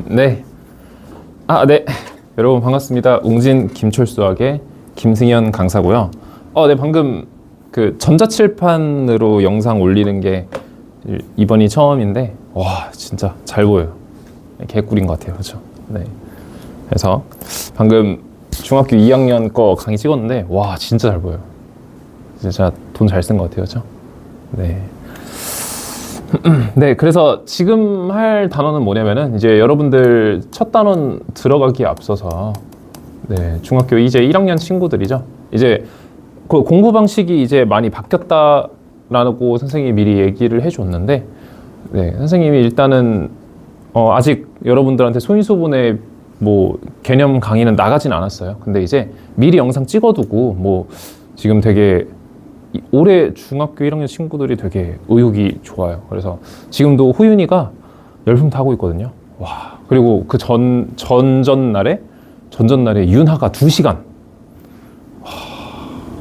네. 네. 여러분 반갑습니다. 웅진 김철수학의 김승현 강사고요. 네, 방금 그 전자칠판으로 영상 올리는 게 이번이 처음인데, 와, 진짜 잘 보여요. 개꿀인 것 같아요. 그렇죠? 네. 그래서 방금 중학교 2학년 거 강의 찍었는데, 와, 진짜 잘 보여요. 진짜 돈 잘 쓴 것 같아요. 그렇죠? 네. 네, 그래서 지금 할 단어는 뭐냐면은 이제 여러분들 첫 단원 들어가기에 앞서서 네, 중학교 이제 1학년 친구들이죠. 이제 그 공부 방식이 이제 많이 바뀌었다라고 선생님이 미리 얘기를 해줬는데, 네, 선생님이 일단은 아직 여러분들한테 소인수분의 뭐 개념 강의는 나가진 않았어요. 근데 이제 미리 영상 찍어두고 뭐 지금 되게 올해 중학교 1학년 친구들이 되게 의욕이 좋아요. 그래서 지금도 호윤이가 열풍 타고 있거든요. 와, 그리고 그 전전날에 윤하가 2시간.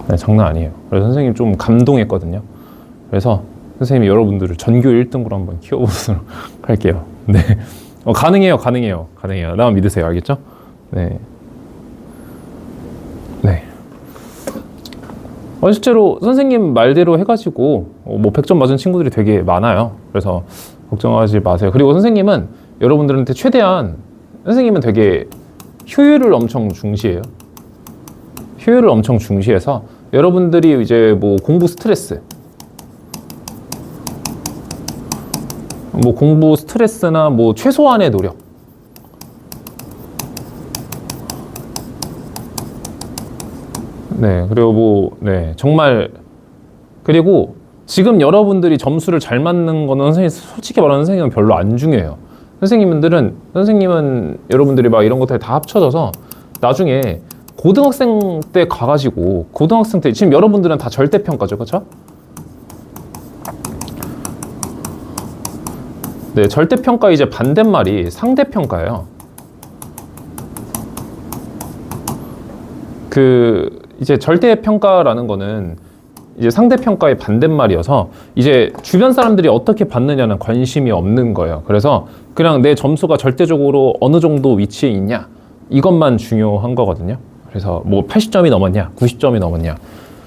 네, 장난 아니에요. 그래서 선생님 좀 감동했거든요. 그래서 선생님이 여러분들을 전교 1등으로 한번 키워보도록 할게요. 네. 가능해요. 나만 믿으세요. 알겠죠? 네. 네. 실제로 선생님 말대로 해가지고 뭐 100점 맞은 친구들이 되게 많아요. 그래서 걱정하지 마세요. 그리고 선생님은 여러분들한테 최대한, 선생님은 되게 효율을 엄청 중시해요. 효율을 엄청 중시해서 여러분들이 이제 뭐 공부 스트레스나 뭐 최소한의 노력, 네, 그리고 뭐, 네, 정말, 그리고 지금 여러분들이 점수를 잘 맞는 거는 선생님, 솔직히 말하는 선생님은 별로 안 중요해요. 선생님은 여러분들이 막 이런 것들 다 합쳐져서 나중에 고등학생 때 가가지고, 고등학생 때, 지금 여러분들은 다 절대평가죠, 그쵸? 네, 절대평가 이제 반대말이 상대평가예요. 이제 절대평가라는 거는 이제 상대평가의 반대말이어서 이제 주변 사람들이 어떻게 받느냐는 관심이 없는 거예요. 그래서 그냥 내 점수가 절대적으로 어느 정도 위치에 있냐, 이것만 중요한 거거든요. 그래서 뭐 80점이 넘었냐, 90점이 넘었냐.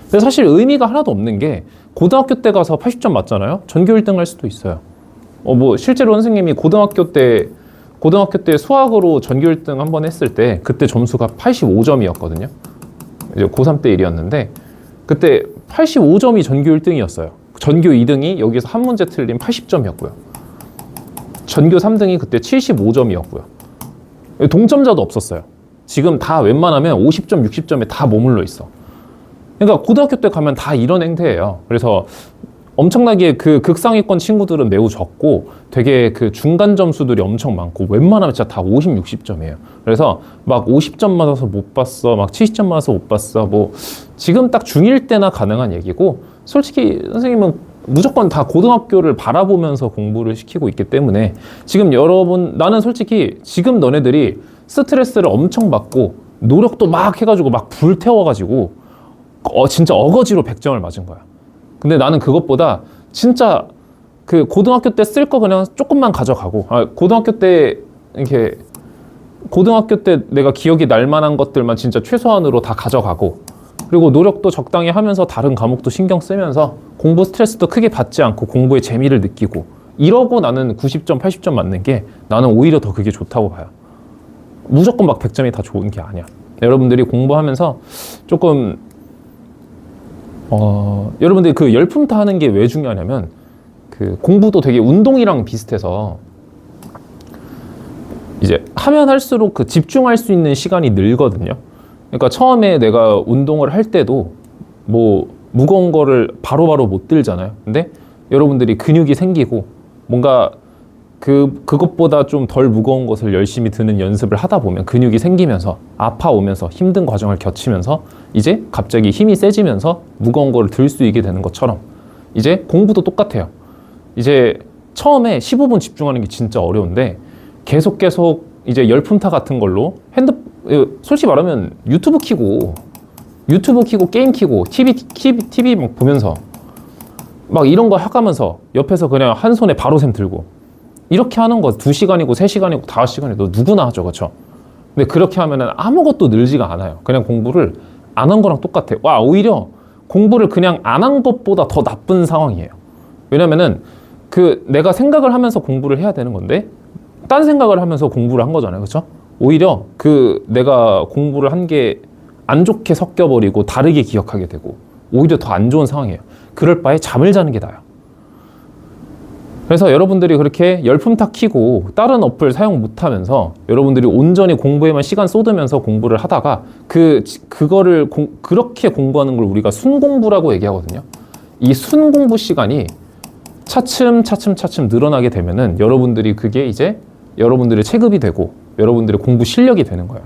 근데 사실 의미가 하나도 없는 게, 고등학교 때 가서 80점 맞잖아요? 전교 1등 할 수도 있어요. 뭐 실제로 선생님이 고등학교 때 수학으로 전교 1등 한번 했을 때 그때 점수가 85점이었거든요. 이제 고3 때 일이었는데 그때 85점이 전교 1등이었어요. 전교 2등이 여기서 한 문제 틀린 80점이었고요. 전교 3등이 그때 75점이었고요. 동점자도 없었어요. 지금 다 웬만하면 50점, 60점에 다 머물러 있어. 그러니까 고등학교 때 가면 다 이런 행태예요. 그래서 엄청나게 그 극상위권 친구들은 매우 적고 되게 그 중간 점수들이 엄청 많고 웬만하면 진짜 다 50, 60점이에요. 그래서 막 50점 맞아서 못 봤어, 막 70점 맞아서 못 봤어, 뭐 지금 딱 중1 때나 가능한 얘기고, 솔직히 선생님은 무조건 다 고등학교를 바라보면서 공부를 시키고 있기 때문에 지금 나는 솔직히 지금 너네들이 스트레스를 엄청 받고 노력도 막 해가지고 막 불태워가지고 진짜 어거지로 100점을 맞은 거야. 근데 나는 그것보다 진짜 그 고등학교 때 쓸 거 그냥 조금만 가져가고, 고등학교 때 내가 기억이 날 만한 것들만 진짜 최소한으로 다 가져가고, 그리고 노력도 적당히 하면서 다른 과목도 신경 쓰면서 공부 스트레스도 크게 받지 않고 공부에 재미를 느끼고, 이러고 나는 90점, 80점 맞는 게 나는 오히려 더 그게 좋다고 봐요. 무조건 막 100점이 다 좋은 게 아니야. 여러분들이 공부하면서 조금 여러분들이 그 열품타 하는 게 왜 중요하냐면, 그 공부도 되게 운동이랑 비슷해서 이제 하면 할수록 그 집중할 수 있는 시간이 늘거든요. 그러니까 처음에 내가 운동을 할 때도 뭐 무거운 거를 바로바로 못 들잖아요. 근데 여러분들이 근육이 생기고 뭔가 그것보다 좀 덜 무거운 것을 열심히 드는 연습을 하다 보면 근육이 생기면서 아파오면서 힘든 과정을 거치면서 이제 갑자기 힘이 세지면서 무거운 거를 들 수 있게 되는 것처럼, 이제 공부도 똑같아요. 이제 처음에 15분 집중하는 게 진짜 어려운데 계속 이제 열품타 같은 걸로 솔직히 말하면 유튜브 키고 게임 키고 TV 막 보면서 막 이런 거 해가면서 옆에서 그냥 한 손에 바로샘 들고 이렇게 하는 거 2시간이고 3시간이고 5시간이고 누구나 하죠. 그렇죠? 근데 그렇게 하면은 아무것도 늘지가 않아요. 그냥 공부를 안 한 거랑 똑같아요. 와, 오히려 공부를 그냥 안 한 것보다 더 나쁜 상황이에요. 왜냐면은 내가 생각을 하면서 공부를 해야 되는 건데 딴 생각을 하면서 공부를 한 거잖아요. 그렇죠? 오히려 내가 공부를 한 게 안 좋게 섞여버리고 다르게 기억하게 되고 오히려 더 안 좋은 상황이에요. 그럴 바에 잠을 자는 게 나아요. 그래서 여러분들이 그렇게 열품탁 키고 다른 어플 사용 못하면서 여러분들이 온전히 공부에만 시간 쏟으면서 공부를 하다가 그거를 그렇게 공부하는 걸 우리가 순공부라고 얘기하거든요. 이 순공부 시간이 차츰 늘어나게 되면은 여러분들이 그게 이제 여러분들의 체급이 되고 여러분들의 공부 실력이 되는 거예요.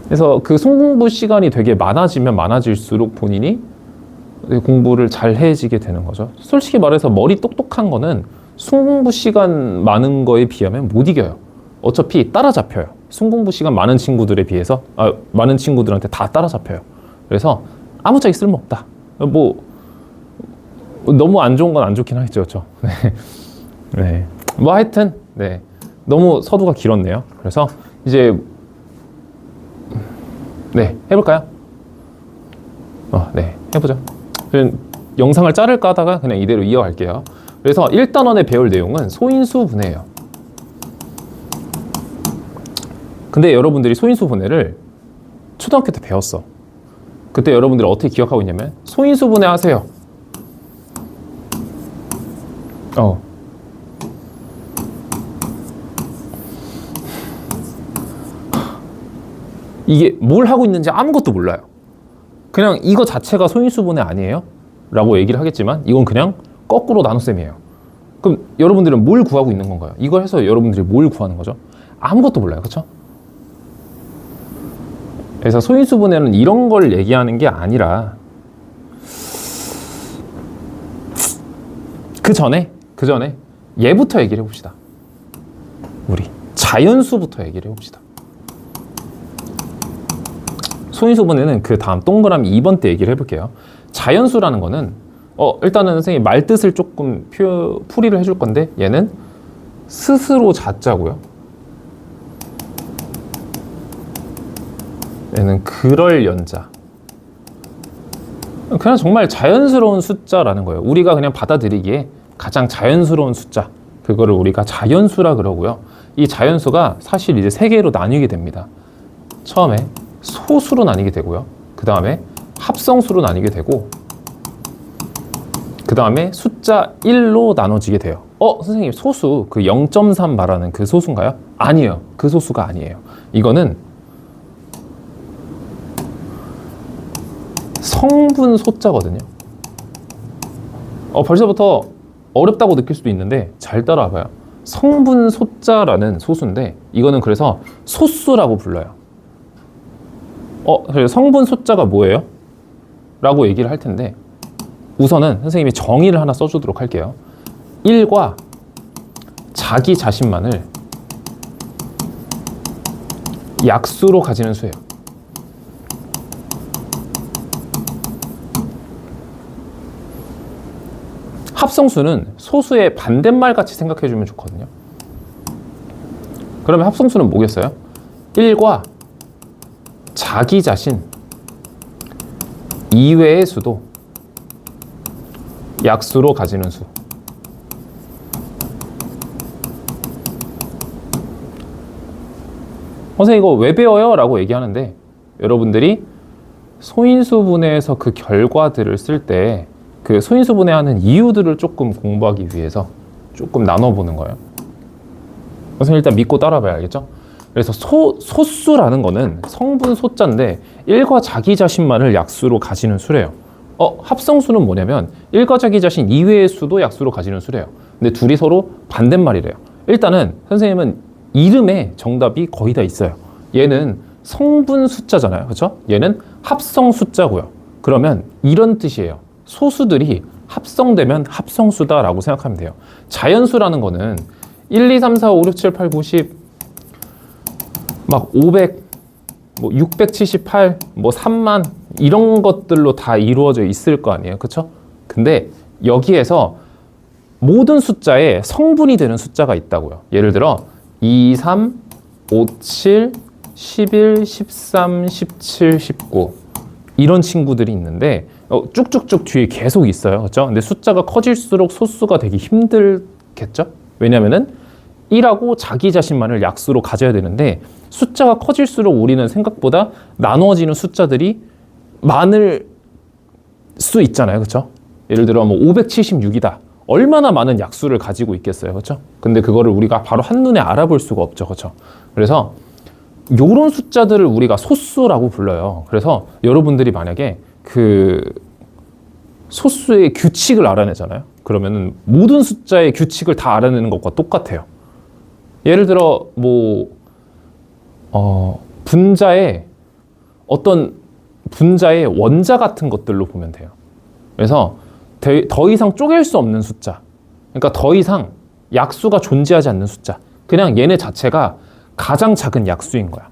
그래서 그 순공부 시간이 되게 많아지면 많아질수록 본인이 공부를 잘 해지게 되는 거죠. 솔직히 말해서 머리 똑똑한 거는 순공부 시간 많은 거에 비하면 못 이겨요. 어차피 따라잡혀요. 순공부 시간 많은 친구들에 비해서 많은 친구들한테 다 따라잡혀요. 그래서 아무짝에 쓸모없다. 뭐 너무 안 좋은 건 안 좋긴 하겠죠. 그렇죠? 네. 뭐 하여튼 네. 너무 서두가 길었네요. 그래서 이제 네, 해볼까요? 네, 해보죠. 영상을 자를까 하다가 그냥 이대로 이어갈게요. 그래서 1단원에 배울 내용은 소인수 분해예요. 근데 여러분들이 소인수 분해를 초등학교 때 배웠어. 그때 여러분들이 어떻게 기억하고 있냐면 소인수 분해 하세요. 이게 뭘 하고 있는지 아무것도 몰라요. 그냥 이거 자체가 소인수 분해 아니에요? 라고 얘기를 하겠지만 이건 그냥 거꾸로 나눗셈이에요. 그럼 여러분들은 뭘 구하고 있는 건가요? 이걸 해서 여러분들이 뭘 구하는 거죠? 아무것도 몰라요. 그렇죠? 그래서 소인수 분해는 이런 걸 얘기하는 게 아니라 그 전에 얘부터 얘기를 해봅시다. 우리 자연수부터 얘기를 해봅시다. 소인수 분해는 그 다음 동그라미 2번 때 얘기를 해볼게요. 자연수라는 거는 일단은 선생님 말뜻을 조금 풀이를 해줄 건데 얘는 스스로 자자고요. 얘는 그럴 연자. 그냥 정말 자연스러운 숫자라는 거예요. 우리가 그냥 받아들이기에 가장 자연스러운 숫자. 그거를 우리가 자연수라 그러고요. 이 자연수가 사실 이제 3개로 나뉘게 됩니다. 처음에 소수로 나뉘게 되고요. 그 다음에 합성수로 나뉘게 되고 그 다음에 숫자 1로 나눠지게 돼요. 선생님 소수 그 0.3 말하는 그 소수인가요? 아니에요. 그 소수가 아니에요. 이거는 성분 소자거든요. 벌써부터 어렵다고 느낄 수도 있는데 잘 따라와봐요. 성분 소자라는 소수인데 이거는 그래서 소수라고 불러요. 성분 소자가 뭐예요? 라고 얘기를 할 텐데 우선은 선생님이 정의를 하나 써주도록 할게요. 1과 자기 자신만을 약수로 가지는 수예요. 합성수는 소수의 반대말 같이 생각해주면 좋거든요. 그러면 합성수는 뭐겠어요? 1과 자기 자신 이외의 수도 약수로 가지는 수. 선생님 이거 왜 배워요? 라고 얘기하는데 여러분들이 소인수 분해에서 그 결과들을 쓸 때 그 소인수 분해하는 이유들을 조금 공부하기 위해서 조금 나눠보는 거예요. 선생님 일단 믿고 따라봐야 알겠죠? 그래서 소수라는 거는 성분 소자인데 1과 자기 자신만을 약수로 가지는 수래요. 합성수는 뭐냐면 1과 자기 자신 이외의 수도 약수로 가지는 수래요. 근데 둘이 서로 반대말이래요. 일단은 선생님은 이름에 정답이 거의 다 있어요. 얘는 성분 숫자잖아요. 그렇죠? 얘는 합성 숫자고요. 그러면 이런 뜻이에요. 소수들이 합성되면 합성수다라고 생각하면 돼요. 자연수라는 거는 1, 2, 3, 4, 5, 6, 7, 8, 9, 10 막 500, 뭐 678, 뭐 3만 이런 것들로 다 이루어져 있을 거 아니에요. 그쵸? 근데 여기에서 모든 숫자에 성분이 되는 숫자가 있다고요. 예를 들어 2, 3, 5, 7, 11, 13, 17, 19 이런 친구들이 있는데 쭉쭉쭉 뒤에 계속 있어요. 그렇죠? 근데 숫자가 커질수록 소수가 되기 힘들겠죠? 왜냐면은 1하고 자기 자신만을 약수로 가져야 되는데 숫자가 커질수록 우리는 생각보다 나누어지는 숫자들이 많을 수 있잖아요. 그렇죠? 예를 들어 뭐 576이다. 얼마나 많은 약수를 가지고 있겠어요. 그렇죠? 근데 그거를 우리가 바로 한눈에 알아볼 수가 없죠. 그렇죠? 그래서 요런 숫자들을 우리가 소수라고 불러요. 그래서 여러분들이 만약에 그 소수의 규칙을 알아내잖아요. 그러면은 모든 숫자의 규칙을 다 알아내는 것과 똑같아요. 예를 들어 분자의 어떤 분자의 원자 같은 것들로 보면 돼요. 그래서 더 이상 쪼갤 수 없는 숫자, 그러니까 더 이상 약수가 존재하지 않는 숫자, 그냥 얘네 자체가 가장 작은 약수인 거야.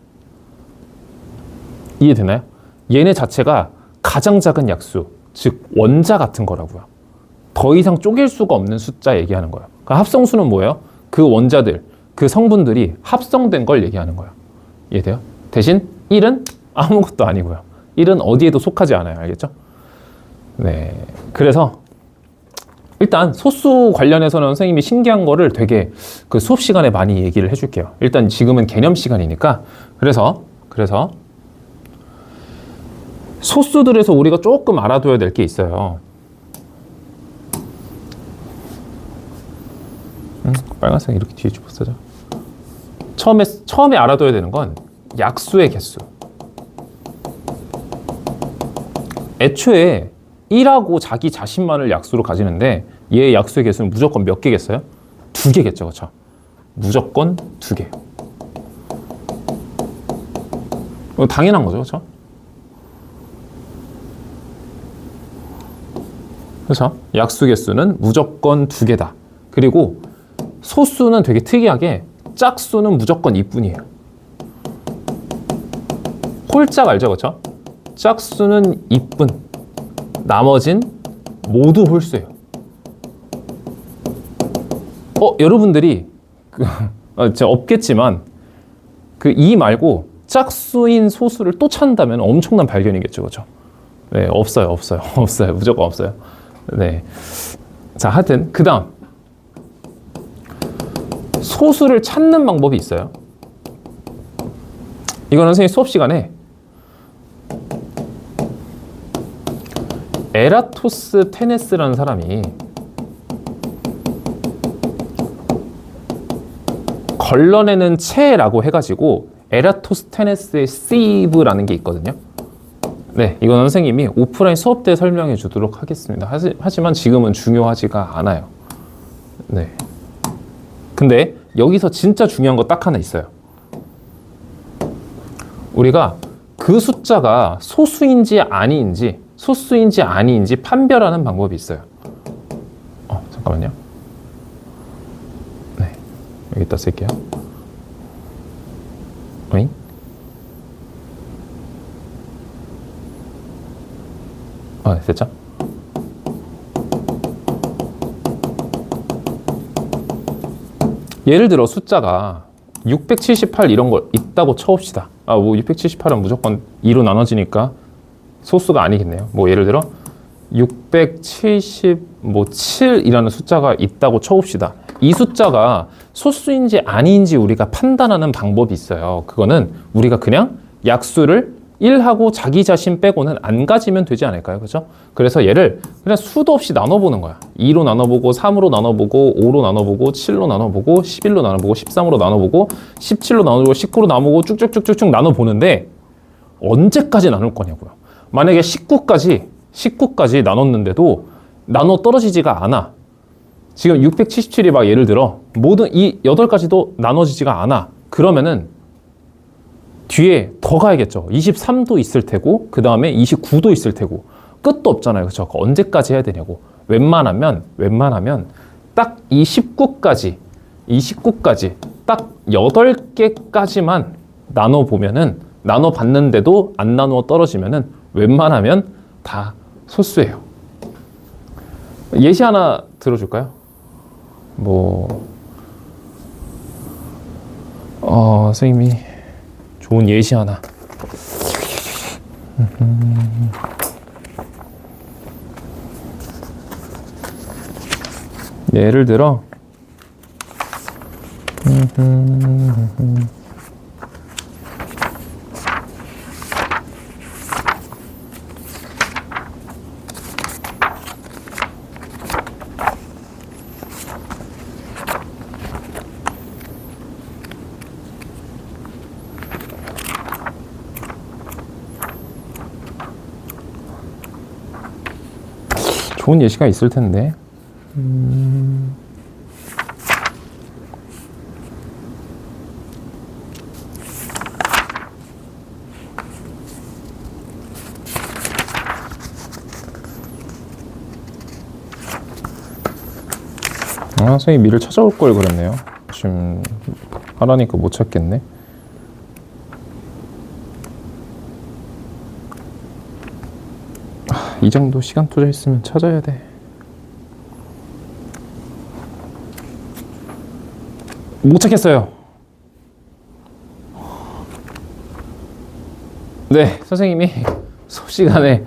이해되나요? 얘네 자체가 가장 작은 약수, 즉 원자 같은 거라고요. 더 이상 쪼갤 수가 없는 숫자 얘기하는 거예요. 그러니까 합성수는 뭐예요? 그 원자들, 그 성분들이 합성된 걸 얘기하는 거예요. 이해돼요? 대신 1은 아무것도 아니고요. 1은 어디에도 속하지 않아요. 알겠죠? 네. 그래서 일단 소수 관련해서는 선생님이 신기한 거를 되게 그 수업 시간에 많이 얘기를 해줄게요. 일단 지금은 개념 시간이니까 그래서 소수들에서 우리가 조금 알아둬야 될 게 있어요. 빨간색 이렇게 뒤에 집었어죠. 처음에 알아둬야 되는 건 약수의 개수. 애초에 1하고 자기 자신만을 약수로 가지는데 얘 약수의 개수는 무조건 몇 개겠어요? 2개겠죠. 그렇죠? 무조건 2개. 당연한 거죠. 그렇죠? 그렇죠? 약수 개수는 무조건 2개다. 그리고 소수는 되게 특이하게 짝수는 무조건 2뿐이에요. 홀짝 알죠? 그렇죠? 짝수는 2뿐. 나머진 모두 홀수예요. 여러분들이 진짜 없겠지만 그 2 말고 짝수인 소수를 또 찾는다면 엄청난 발견이겠죠. 그렇죠? 네, 없어요. 무조건 없어요. 네. 자, 하여튼 그다음 소수를 찾는 방법이 있어요. 이거는 선생님 수업 시간에 에라토스테네스라는 사람이 걸러내는 체라고 해가지고 에라토스테네스의 시브라는 게 있거든요. 네, 이건 선생님이 오프라인 수업 때 설명해 주도록 하겠습니다. 하지만 지금은 중요하지가 않아요. 네. 근데 여기서 진짜 중요한 거 딱 하나 있어요. 우리가 그 숫자가 소수인지 아닌지 판별하는 방법이 있어요. 잠깐만요. 네, 여기다 쓸게요. 어잉? 네, 됐죠? 예를 들어 숫자가 678 이런 거 있다고 쳐봅시다. 678은 무조건 2로 나눠지니까 소수가 아니겠네요. 예를 들어 677이라는 숫자가 있다고 쳐봅시다. 이 숫자가 소수인지 아닌지 우리가 판단하는 방법이 있어요. 그거는 우리가 그냥 약수를 1하고 자기 자신 빼고는 안 가지면 되지 않을까요? 그죠? 그래서 얘를 그냥 수도 없이 나눠보는 거야. 2로 나눠보고 3으로 나눠보고 5로 나눠보고 7로 나눠보고 11로 나눠보고 13으로 나눠보고 17로 나눠보고 19로 나눠보고 쭉쭉쭉쭉 나눠보는데 언제까지 나눌 거냐고요. 만약에 19까지 나눴는데도 나눠 떨어지지가 않아. 지금 677이 막 예를 들어 모든 이 8가지도 나눠지지가 않아. 그러면은 뒤에 더 가야겠죠. 23도 있을 테고 그 다음에 29도 있을 테고 끝도 없잖아요. 그렇죠? 언제까지 해야 되냐고. 웬만하면 딱 이 19까지 딱 8개까지만 나눠보면은 나눠봤는데도 안 나누어 떨어지면은 웬만하면 다 소수예요. 예시 하나 들어줄까요? 선생님이 좋은 예시 하나. 예를 들어, 좋은 예시가 있을 텐데. 선생님 미를 찾아올 걸 그랬네요. 지금 하라니까 못 찾겠네. 이 정도 시간 투자했으면 찾아야 돼. 못 찾겠어요. 네, 선생님이 수업 시간에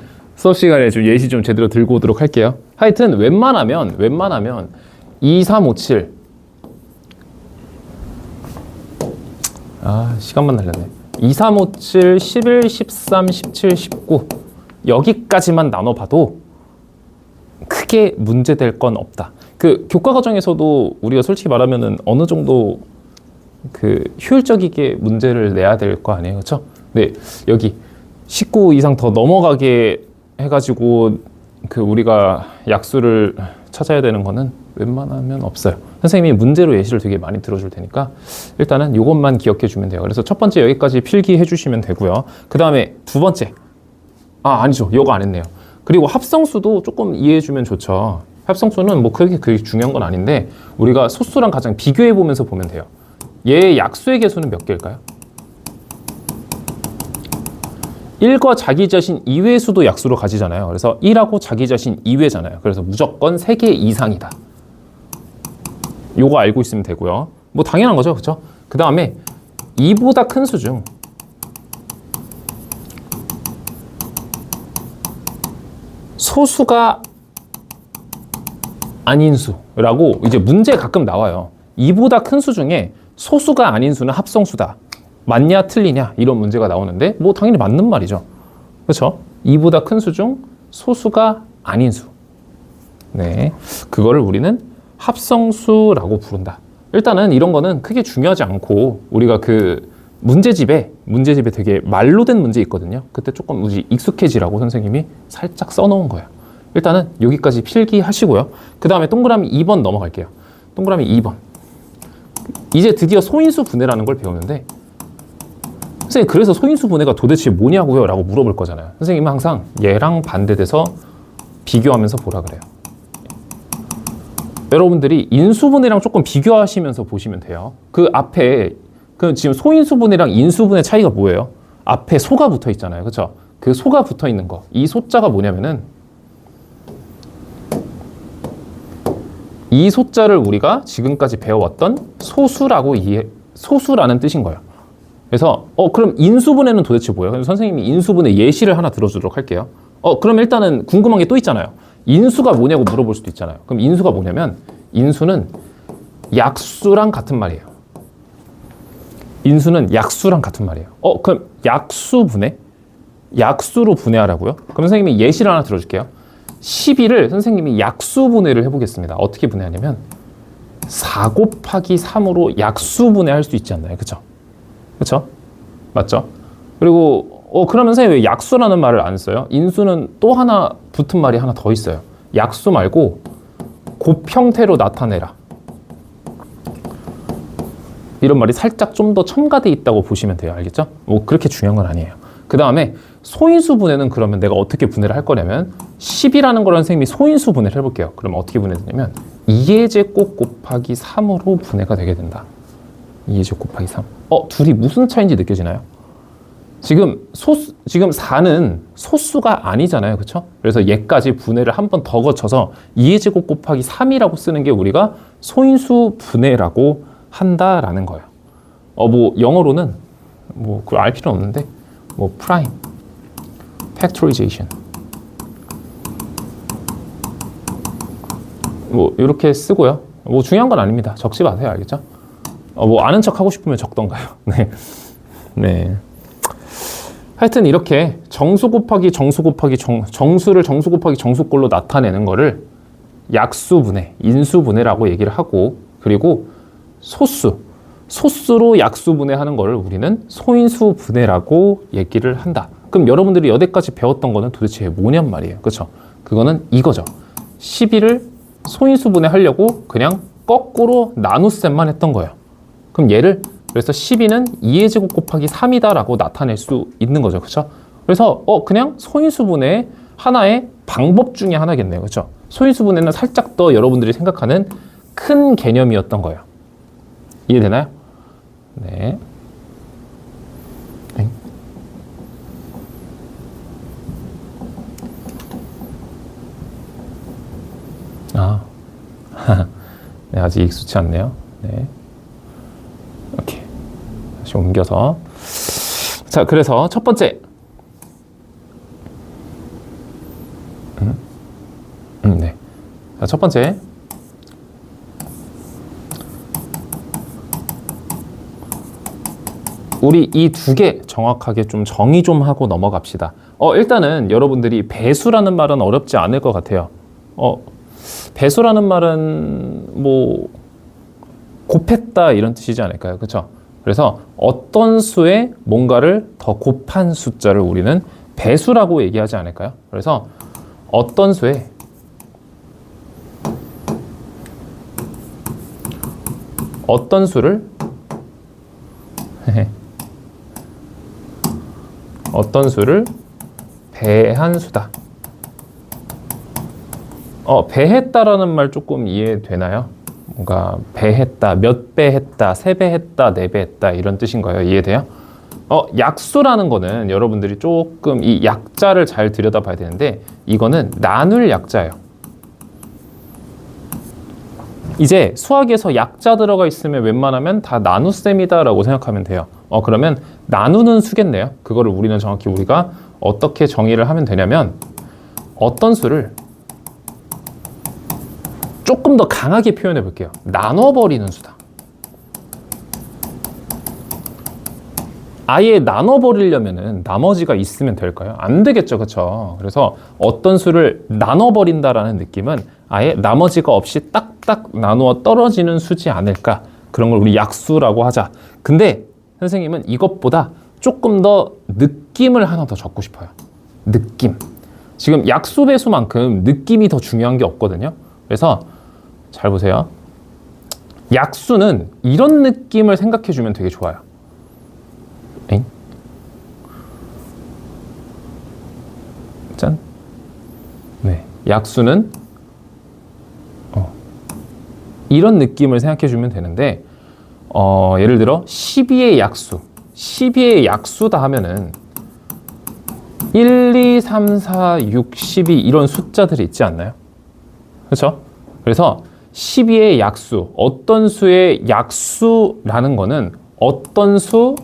좀 예시 좀 제대로 들고 오도록 할게요. 하여튼 웬만하면 2, 3, 5, 7. 시간만 날렸네. 2, 3, 5, 7, 11, 13, 17, 19. 여기까지만 나눠봐도 크게 문제될 건 없다. 그 교과 과정에서도 우리가 솔직히 말하면은 어느 정도 그 효율적이게 문제를 내야 될 거 아니에요, 그렇죠? 네, 여기 19 이상 더 넘어가게 해가지고 그 우리가 약수를 찾아야 되는 거는 웬만하면 없어요. 선생님이 문제로 예시를 되게 많이 들어줄 테니까 일단은 이것만 기억해 주면 돼요. 그래서 첫 번째 여기까지 필기해 주시면 되고요. 그 다음에 두 번째, 아니죠, 이거 안 했네요. 그리고 합성수도 조금 이해해 주면 좋죠. 합성수는 뭐 그렇게 중요한 건 아닌데 우리가 소수랑 가장 비교해 보면서 보면 돼요. 얘의 약수의 개수는 몇 개일까요? 1과 자기 자신 2회 수도 약수로 가지잖아요. 그래서 1하고 자기 자신 2회잖아요. 그래서 무조건 3개 이상이다. 요거 알고 있으면 되고요. 뭐 당연한 거죠, 그렇죠? 그 다음에 2보다 큰 수 중 소수가 아닌 수라고 이제 문제 가끔 나와요. 2보다 큰 수 중에 소수가 아닌 수는 합성수다. 맞냐 틀리냐 이런 문제가 나오는데 뭐 당연히 맞는 말이죠. 그렇죠? 2보다 큰 수 중 소수가 아닌 수. 네, 그거를 우리는 합성수라고 부른다. 일단은 이런 거는 크게 중요하지 않고 우리가 그 문제집에 되게 말로 된 문제 있거든요. 그때 조금 익숙해지라고 선생님이 살짝 써놓은 거예요. 일단은 여기까지 필기하시고요. 그 다음에 동그라미 2번 넘어갈게요. 동그라미 2번. 이제 드디어 소인수 분해라는 걸 배우는데 선생님 그래서 소인수 분해가 도대체 뭐냐고요? 라고 물어볼 거잖아요. 선생님은 항상 얘랑 반대돼서 비교하면서 보라 그래요. 여러분들이 인수분해랑 조금 비교하시면서 보시면 돼요. 그 앞에 그 지금 소인수분해랑 인수분해 차이가 뭐예요? 앞에 소가 붙어 있잖아요. 그렇죠? 그 소가 붙어 있는 거. 이 소자가 뭐냐면은 이 소자를 우리가 지금까지 배워왔던 소수라는 뜻인 거예요. 그래서 그럼 인수분해는 도대체 뭐예요? 그래서 선생님이 인수분해 예시를 하나 들어주도록 할게요. 그럼 일단은 궁금한 게 또 있잖아요. 인수가 뭐냐고 물어볼 수도 있잖아요. 그럼 인수가 뭐냐면 인수는 약수랑 같은 말이에요. 인수는 약수랑 같은 말이에요. 그럼 약수로 분해하라고요? 그럼 선생님이 예시를 하나 들어줄게요. 12를 선생님이 약수 분해를 해보겠습니다. 어떻게 분해하냐면 4 곱하기 3으로 약수 분해할 수 있지 않나요? 그쵸? 그쵸? 맞죠? 그리고 그러면 선생님 왜 약수라는 말을 안 써요? 인수는 또 하나 붙은 말이 하나 더 있어요. 약수 말고 곱 형태로 나타내라. 이런 말이 살짝 좀 더 첨가돼 있다고 보시면 돼요. 알겠죠? 뭐 그렇게 중요한 건 아니에요. 그 다음에 소인수 분해는 그러면 내가 어떻게 분해를 할 거냐면 10이라는 거를 선생님이 소인수 분해를 해볼게요. 그럼 어떻게 분해되냐면 2의 제곱 곱하기 3으로 분해가 되게 된다. 2의 제곱 곱하기 3. 둘이 무슨 차이인지 느껴지나요? 지금 4는 소수가 아니잖아요. 그렇죠? 그래서 얘까지 분해를 한 번 더 거쳐서 2의 제곱 곱하기 3이라고 쓰는 게 우리가 소인수 분해라고 한다라는 거예요. 뭐 영어로는 뭐 그걸 알 필요는 없는데 뭐 프라임, 팩토리제이션 뭐 이렇게 쓰고요. 뭐 중요한 건 아닙니다. 적지 마세요. 알겠죠? 뭐 아는 척 하고 싶으면 적던가요. 네. 네. 하여튼 이렇게 정수 곱하기 정수 곱하기 정수를 정수 곱하기 정수꼴로 나타내는 거를 약수분해, 인수분해라고 얘기를 하고, 그리고 소수로 약수분해하는 거를 우리는 소인수분해라고 얘기를 한다. 그럼 여러분들이 여태까지 배웠던 거는 도대체 뭐냔 말이에요. 그렇죠? 그거는 이거죠. 12를 소인수분해 하려고 그냥 거꾸로 나눗셈만 했던 거예요. 그럼 얘를 그래서 12는 2의 제곱 곱하기 3이다 라고 나타낼 수 있는 거죠. 그렇죠? 그래서 그냥 소인수분해의 하나의 방법 중에 하나겠네요. 그렇죠? 소인수분해는 살짝 더 여러분들이 생각하는 큰 개념이었던 거예요. 이해되나요? 네. 네, 아직 익숙치 않네요. 네. 이렇게 다시 옮겨서 자, 그래서 첫 번째 네. 자, 첫 번째 우리 이 두 개 정확하게 좀 정의 좀 하고 넘어갑시다. 일단은 여러분들이 배수라는 말은 어렵지 않을 것 같아요. 배수라는 말은 뭐 곱했다 이런 뜻이지 않을까요? 그렇죠? 그래서 어떤 수에 뭔가를 더 곱한 숫자를 우리는 배수라고 얘기하지 않을까요? 그래서 어떤 수에 어떤 수를 어떤 수를 배한 수다. 배했다라는 말 조금 이해되나요? 뭔가 배했다, 몇 배 했다, 세 배 했다, 네 배 했다 이런 뜻인 거예요. 이해돼요? 약수라는 거는 여러분들이 조금 이 약자를 잘 들여다봐야 되는데 이거는 나눌 약자예요. 이제 수학에서 약자 들어가 있으면 웬만하면 다 나눗셈이다 라고 생각하면 돼요. 그러면 나누는 수겠네요. 그거를 우리는 정확히 우리가 어떻게 정의를 하면 되냐면 어떤 수를 조금 더 강하게 표현해 볼게요. 나눠버리는 수다. 아예 나눠버리려면은 나머지가 있으면 될까요? 안 되겠죠. 그렇죠? 그래서 어떤 수를 나눠버린다라는 느낌은 아예 나머지가 없이 딱딱 나누어 떨어지는 수지 않을까. 그런 걸 우리 약수라고 하자. 근데 선생님은 이것보다 조금 더 느낌을 하나 더 적고 싶어요. 느낌. 지금 약수 배수만큼 느낌이 더 중요한 게 없거든요. 그래서 잘 보세요. 약수는 이런 느낌을 생각해 주면 되게 좋아요. 엥? 짠. 네. 약수는 이런 느낌을 생각해 주면 되는데 예를 들어 12의 약수. 12의 약수다 하면은 1, 2, 3, 4, 6, 12 이런 숫자들이 있지 않나요? 그렇죠? 그래서 12의 약수, 어떤 수의 약수라는 거는 어떤 수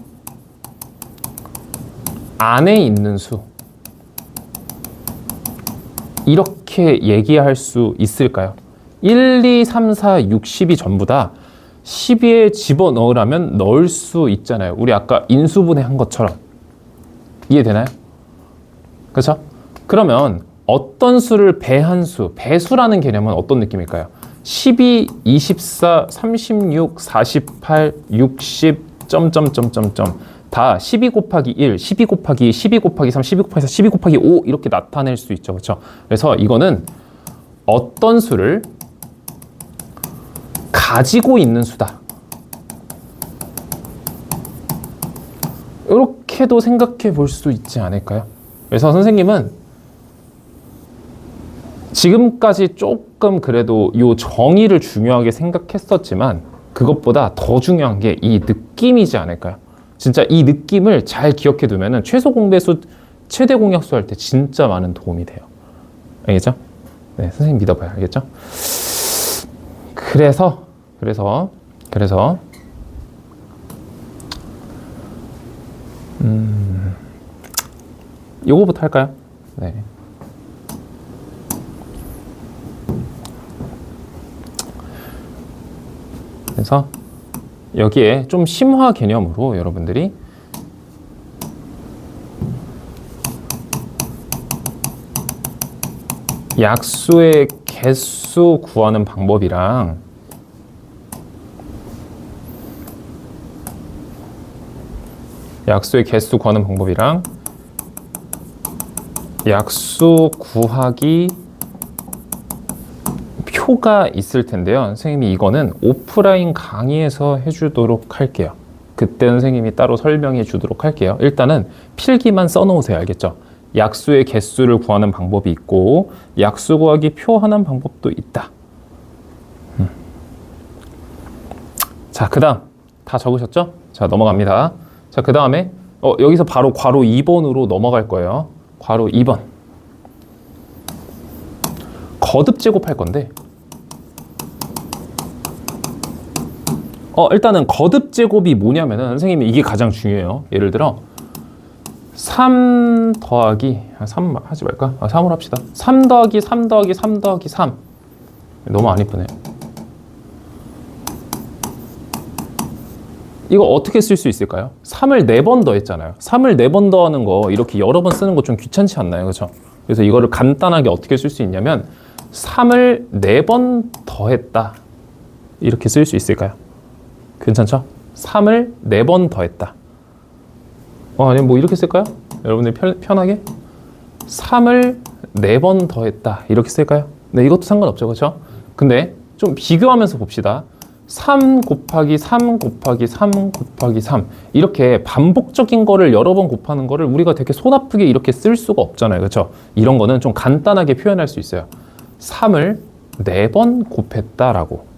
안에 있는 수 이렇게 얘기할 수 있을까요? 1, 2, 3, 4, 6, 10이 전부 다 12에 집어넣으라면 넣을 수 있잖아요. 우리 아까 인수분해 한 것처럼. 이해되나요? 그렇죠? 그러면 어떤 수를 배한 수, 배수라는 개념은 어떤 느낌일까요? 12, 24, 36, 48, 60, 점점점점점 다 12 곱하기 1, 12 곱하기 2, 12 곱하기 3, 12 곱하기 4, 12 곱하기 5 이렇게 나타낼 수 있죠. 그렇죠? 그래서 이거는 어떤 수를 가지고 있는 수다. 이렇게도 생각해 볼 수 있지 않을까요? 그래서 선생님은 지금까지 조금 그래도 이 정의를 중요하게 생각했었지만 그것보다 더 중요한 게 이 느낌이지 않을까요? 진짜 이 느낌을 잘 기억해 두면은 최소 공배수, 최대 공약수 할 때 진짜 많은 도움이 돼요. 알겠죠? 네, 선생님 믿어봐요. 알겠죠? 그래서 요거부터 할까요? 네. 그래서 여기에 좀 심화 개념으로 여러분들이 약수의 개수 구하는 방법이랑 약수 구하기 표가 있을 텐데요. 선생님이 이거는 오프라인 강의에서 해주도록 할게요. 그때 선생님이 따로 설명해 주도록 할게요. 일단은 필기만 써놓으세요. 알겠죠? 약수의 개수를 구하는 방법이 있고 약수 구하기 표 하는 방법도 있다. 자, 그 다음 다 적으셨죠? 자, 넘어갑니다. 자, 그 다음에 여기서 바로 괄호 2번으로 넘어갈 거예요. 괄호 2번. 거듭 제곱할 건데 일단은 거듭 제곱이 뭐냐면은 선생님이 이게 가장 중요해요. 예를 들어 3 더하기 3 하지 말까? 3으로 합시다. 3 더하기 3 더하기 3 더하기 3. 너무 안 이쁘네. 이거 어떻게 쓸 수 있을까요? 3을 4번 더했잖아요. 3을 4번 더하는 거 이렇게 여러 번 쓰는 거 좀 귀찮지 않나요? 그렇죠? 그래서 이거를 간단하게 어떻게 쓸 수 있냐면 3을 4번 더했다. 이렇게 쓸 수 있을까요? 괜찮죠? 3을 4번 더했다. 아니면 뭐 이렇게 쓸까요? 여러분들 편하게 3을 4번 더했다. 이렇게 쓸까요? 네, 이것도 상관없죠. 그렇죠? 근데 좀 비교하면서 봅시다. 3 곱하기 3 곱하기 3 곱하기 3 이렇게 반복적인 거를 여러 번 곱하는 거를 우리가 되게 손 아프게 이렇게 쓸 수가 없잖아요. 그렇죠? 이런 거는 좀 간단하게 표현할 수 있어요. 3을 4번 곱했다라고.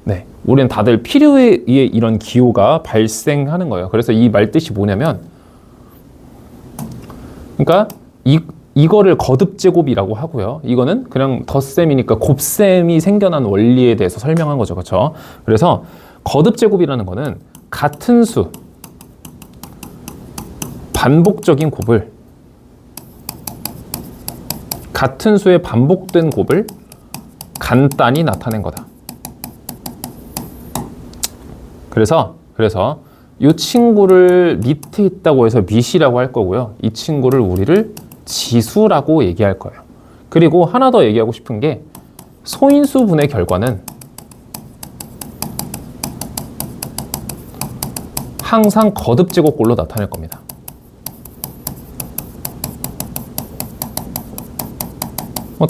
네, 우리는 다들 필요에 의해 이런 기호가 발생하는 거예요. 그래서 이 말뜻이 뭐냐면 그러니까 이거를 거듭 제곱이라고 하고요. 이거는 그냥 덧셈이니까 곱셈이 생겨난 원리에 대해서 설명한 거죠. 그렇죠? 그래서 거듭 제곱이라는 거는 같은 수 반복적인 곱을 같은 수의 반복된 곱을 간단히 나타낸 거다. 그래서 이 친구를 밑에 있다고 해서 밑이라고 할 거고요. 이 친구를 우리를 지수라고 얘기할 거예요. 그리고 하나 더 얘기하고 싶은 게 소인수분의 결과는 항상 거듭 제곱꼴로 나타낼 겁니다.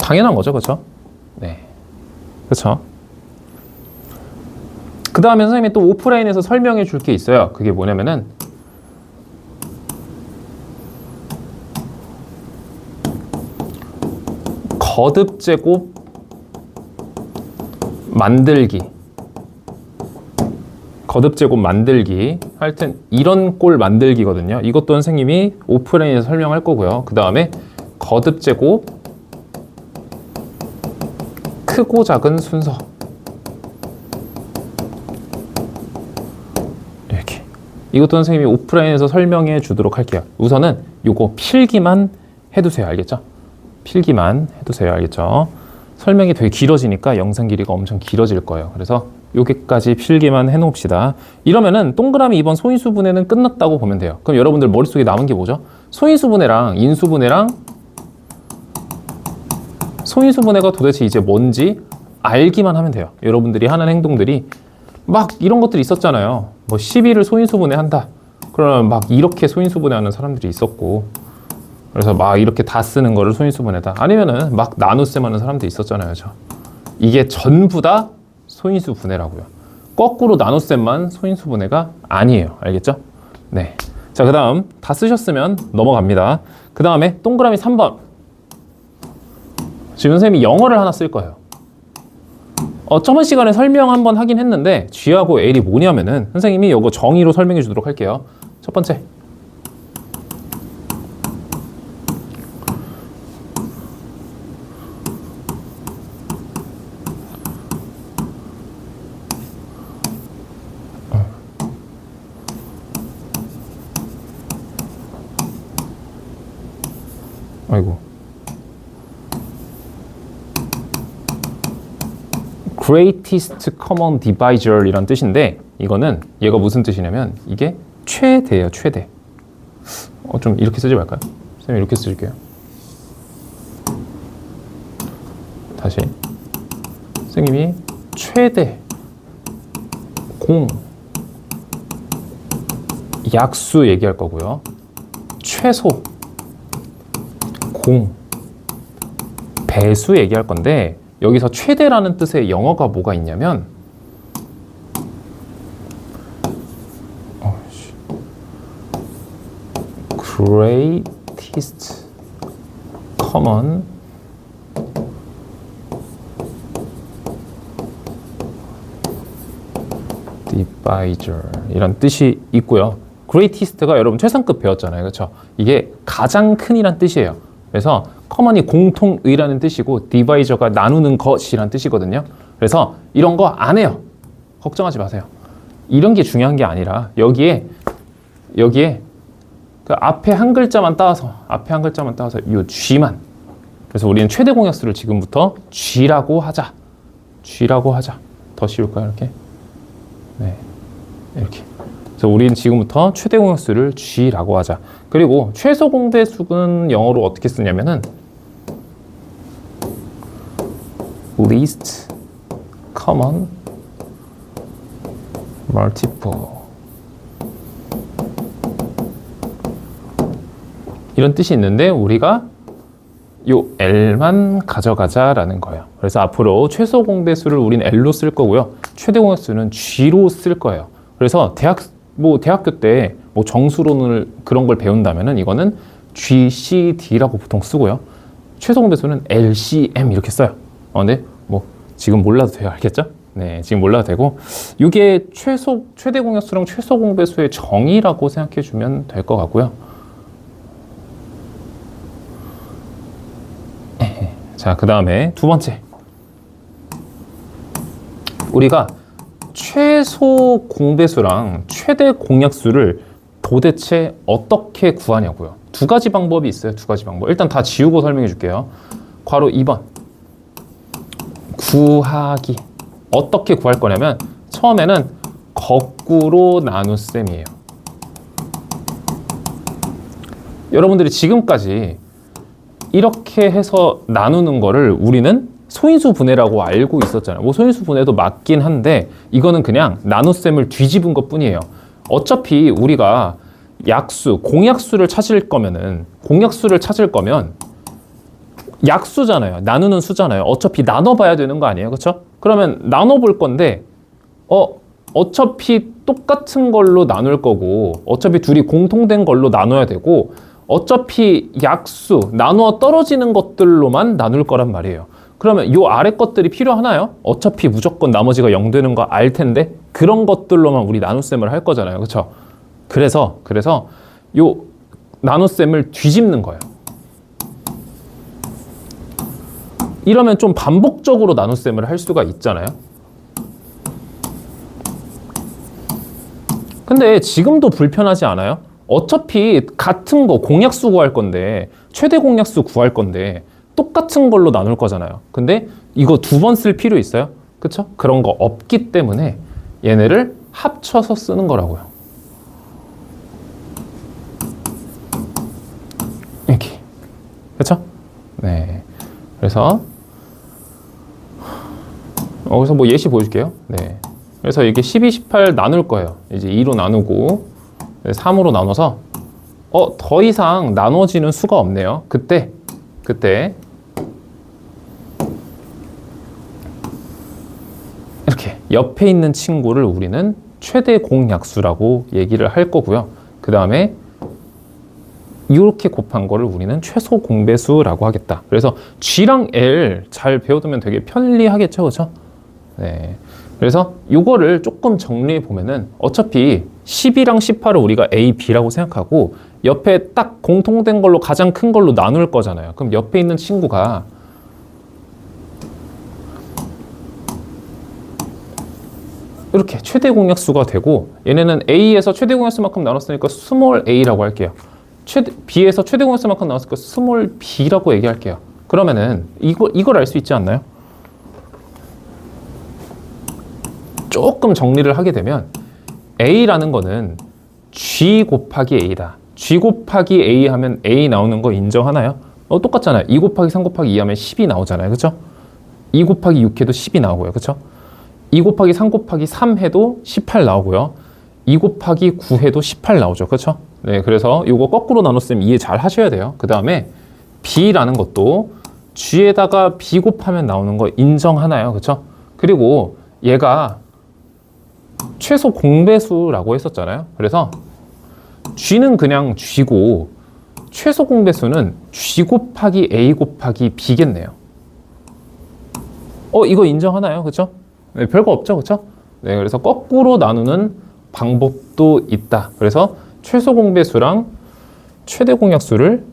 당연한 거죠. 그렇죠? 네. 그렇죠? 그 다음에 선생님이 또 오프라인에서 설명해 줄 게 있어요. 그게 뭐냐면은 거듭 제곱 만들기. 거듭 제곱 만들기. 하여튼 이런 꼴 만들기거든요. 이것도 선생님이 오프라인에서 설명할 거고요. 그 다음에 거듭 제곱 크고 작은 순서. 이렇게. 이것도 선생님이 오프라인에서 설명해 주도록 할게요. 우선은 요거 필기만 해두세요. 알겠죠? 필기만 해두세요. 알겠죠? 설명이 되게 길어지니까 영상 길이가 엄청 길어질 거예요. 그래서 여기까지 필기만 해놓읍시다. 이러면은 동그라미 2번 소인수분해는 끝났다고 보면 돼요. 그럼 여러분들 머릿속에 남은 게 뭐죠? 소인수분해랑 인수분해랑 소인수분해가 도대체 이제 뭔지 알기만 하면 돼요. 여러분들이 하는 행동들이 막 이런 것들이 있었잖아요. 뭐 12를 소인수분해한다. 그러면 막 이렇게 소인수분해하는 사람들이 있었고, 그래서 막 이렇게 다 쓰는 거를 소인수분해다. 아니면은 막 나눗셈 하는 사람도 있었잖아요. 이게 전부 다 소인수분해라고요. 거꾸로 나눗셈만 소인수분해가 아니에요. 알겠죠? 네. 자, 그 다음 다 쓰셨으면 넘어갑니다. 그 다음에 동그라미 3번. 지금 선생님이 영어를 하나 쓸 거예요. 저번 시간에 설명 한번 하긴 했는데 G하고 L이 뭐냐면은 선생님이 이거 정의로 설명해 주도록 할게요. 첫 번째. 아이고. Greatest Common Divisor 이란 뜻인데 이거는 얘가 무슨 뜻이냐면 이게 최대예요, 최대. 좀 이렇게 쓰지 말까요? 선생님 이렇게 쓸게요. 다시. 선생님이 최대 공 약수 얘기할 거고요. 최소 공 배수 얘기할 건데 여기서 최대라는 뜻의 영어가 뭐가 있냐면 greatest common divisor 이란 뜻이 있고요. greatest가 여러분 최상급 배웠잖아요. 그렇죠? 이게 가장 큰이란 뜻이에요. 그래서 common이 공통의라는 뜻이고 divisor가 나누는 것이란 뜻이거든요. 그래서 이런 거 안 해요. 걱정하지 마세요. 이런 게 중요한 게 아니라 여기에 그 앞에 한 글자만 따서 이 G만. 그래서 우리는 최대 공약수를 지금부터 G라고 하자. 더 씌울까요? 이렇게. 네, 이렇게. 그래서 우리는 지금부터 최대 공약수를 G라고 하자. 그리고 최소 공배수는 영어로 어떻게 쓰냐면은 least common multiple 이런 뜻이 있는데 우리가 요 L만 가져가자라는 거예요. 그래서 앞으로 최소 공배수를 우린 L로 쓸 거고요. 최대 공약수는 G로 쓸 거예요. 그래서 대학교 때 뭐 정수론을 그런 걸 배운다면은 이거는 GCD라고 보통 쓰고요. 최소 공배수는 LCM 이렇게 써요. 근데 뭐 지금 몰라도 돼요. 알겠죠? 네, 지금 몰라도 되고 이게 최대 공약수랑 최소 공배수의 정의라고 생각해 주면 될 것 같고요. 자, 그 다음에 두 번째. 우리가 최소 공배수랑 최대 공약수를 도대체 어떻게 구하냐고요. 두 가지 방법이 있어요. 두 가지 방법. 일단 다 지우고 설명해 줄게요. 괄호 2번. 구하기. 어떻게 구할 거냐면 처음에는 거꾸로 나눗셈이에요. 여러분들이 지금까지 이렇게 해서 나누는 거를 우리는 소인수 분해라고 알고 있었잖아요. 뭐 소인수 분해도 맞긴 한데 이거는 그냥 나눗셈을 뒤집은 것 뿐이에요. 어차피 우리가 약수, 공약수를 찾을 거면 약수잖아요. 나누는 수잖아요. 어차피 나눠봐야 되는 거 아니에요? 그렇죠? 그러면 나눠볼 건데 어차피 똑같은 걸로 나눌 거고 어차피 둘이 공통된 걸로 나눠야 되고 어차피 약수, 나누어 떨어지는 것들로만 나눌 거란 말이에요. 그러면 요 아래 것들이 필요하나요? 어차피 무조건 나머지가 0 되는 거 알 텐데 그런 것들로만 우리 나눗셈을 할 거잖아요. 그렇죠? 그래서 요 나눗셈을 뒤집는 거예요. 이러면 좀 반복적으로 나눗셈을 할 수가 있잖아요. 근데 지금도 불편하지 않아요? 어차피 같은 거 공약수 구할 건데 최대 공약수 구할 건데 똑같은 걸로 나눌 거잖아요. 근데 이거 두 번 쓸 필요 있어요? 그쵸? 그런 거 없기 때문에 얘네를 합쳐서 쓰는 거라고요. 이렇게. 그쵸? 네. 그래서 여기서 뭐 예시 보여줄게요. 네. 그래서 이게 12, 18 나눌 거예요. 이제 2로 나누고 3으로 나눠서 더 이상 나눠지는 수가 없네요. 그때 이렇게 옆에 있는 친구를 우리는 최대 공약수라고 얘기를 할 거고요. 그 다음에 이렇게 곱한 거를 우리는 최소 공배수라고 하겠다. 그래서 G랑 L 잘 배워두면 되게 편리하겠죠, 그렇죠? 네. 그래서 이거를 조금 정리해 보면은 어차피 12랑 18을 우리가 A, B라고 생각하고 옆에 딱 공통된 걸로 가장 큰 걸로 나눌 거잖아요. 그럼 옆에 있는 친구가 이렇게 최대 공약수가 되고 얘네는 A에서 최대 공약수만큼 나눴으니까 스몰 a라고 할게요. B에서 최대 공약수만큼 나눴으니까 스몰 b라고 얘기할게요. 그러면은 이걸 알 수 있지 않나요? 조금 정리를 하게 되면 A라는 거는 G 곱하기 A다. G 곱하기 A 하면 A 나오는 거 인정하나요? 똑같잖아요. 2 곱하기 3 곱하기 2 하면 10이 나오잖아요. 그쵸? 2 곱하기 6 해도 10이 나오고요. 그쵸? 2 곱하기 3 곱하기 3 해도 18 나오고요. 2 곱하기 9 해도 18 나오죠. 그쵸? 네, 그래서 이거 거꾸로 나눴으면 이해 잘 하셔야 돼요. 그 다음에 B라는 것도 G에다가 B 곱하면 나오는 거 인정하나요? 그쵸? 그리고 얘가 최소 공배수라고 했었잖아요. 그래서 G는 그냥 G고 최소 공배수는 G 곱하기 A 곱하기 B겠네요. 이거 인정하나요? 그쵸? 네, 별거 없죠. 그쵸? 네, 그래서 거꾸로 나누는 방법도 있다. 그래서 최소 공배수랑 최대 공약수를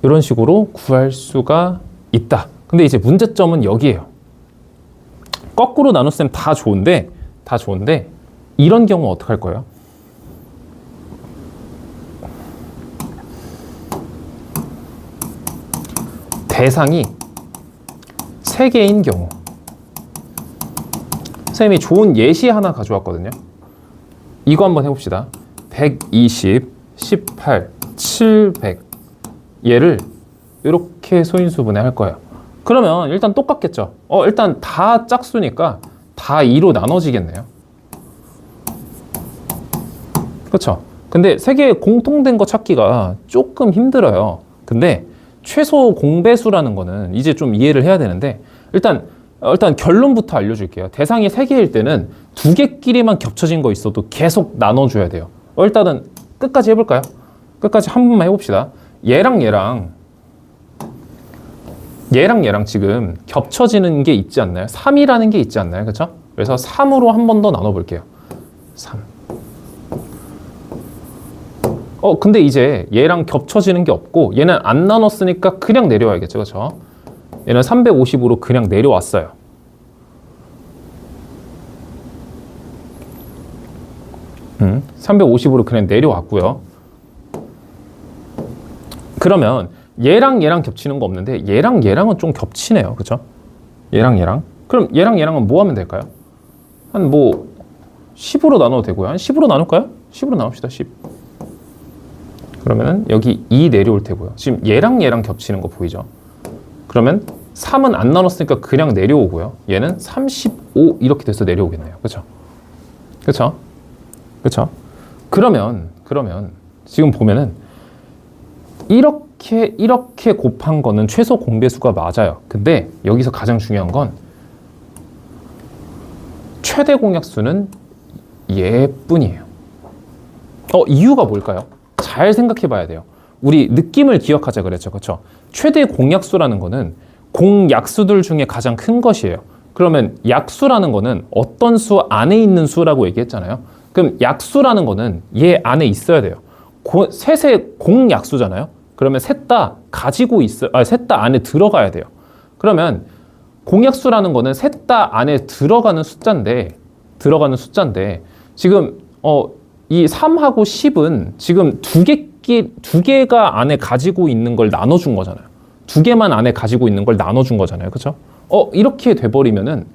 이런 식으로 구할 수가 있다. 근데 이제 문제점은 여기에요. 거꾸로 나눴으면 다 좋은데 이런 경우 어떡할 거예요? 대상이 3개인 경우. 선생님이 좋은 예시 하나 가져왔거든요. 이거 한번 해봅시다. 120, 18, 700 얘를 이렇게 소인수분해 할 거예요. 그러면 일단 똑같겠죠. 일단 다 짝수니까 다 2로 나눠지겠네요. 그렇죠? 근데 세 개의 공통된 거 찾기가 조금 힘들어요. 근데 최소 공배수라는 거는 이제 좀 이해를 해야 되는데 일단 결론부터 알려줄게요. 대상이 3개일 때는 2개끼리만 겹쳐진 거 있어도 계속 나눠줘야 돼요. 일단은 끝까지 해볼까요? 끝까지 한 번만 해봅시다. 얘랑 얘랑 지금 겹쳐지는 게 있지 않나요? 3이라는 게 있지 않나요? 그렇죠? 그래서 3으로 한 번 더 나눠볼게요. 3. 근데 이제 얘랑 겹쳐지는 게 없고 얘는 안 나눴으니까 그냥 내려와야겠죠. 그렇죠? 얘는 350으로 그냥 내려왔어요. 음, 350으로 그냥 내려왔고요. 그러면 얘랑 겹치는 거 없는데 얘랑은 좀 겹치네요. 그렇죠? 얘랑. 그럼 얘랑은 뭐 하면 될까요? 한 10으로 나눠도 되고요. 한 10으로 나눌까요? 10으로 나눕시다. 10. 그러면은 여기 2 내려올 테고요. 지금 얘랑 겹치는 거 보이죠? 그러면 3은 안 나눴으니까 그냥 내려오고요. 얘는 35 이렇게 돼서 내려오겠네요. 그렇죠? 그렇죠? 그러면 지금 보면은 이렇게 곱한 거는 최소 공배수가 맞아요. 근데 여기서 가장 중요한 건 최대 공약수는 얘뿐이에요. 이유가 뭘까요? 잘 생각해 봐야 돼요. 우리 느낌을 기억하자 그랬죠. 그렇죠? 최대 공약수라는 거는 공약수들 중에 가장 큰 것이에요. 그러면 약수라는 거는 어떤 수 안에 있는 수라고 얘기했잖아요. 그럼 약수라는 거는 얘 안에 있어야 돼요. 셋의 공약수잖아요. 그러면 셋 다 셋 다 안에 들어가야 돼요. 그러면 공약수라는 거는 셋 다 안에 들어가는 숫자인데 지금 이 3하고 10은 지금 두 개가 안에 가지고 있는 걸 나눠준 거잖아요. 2개만 안에 가지고 있는 걸 나눠준 거잖아요. 그렇죠? 이렇게 돼버리면은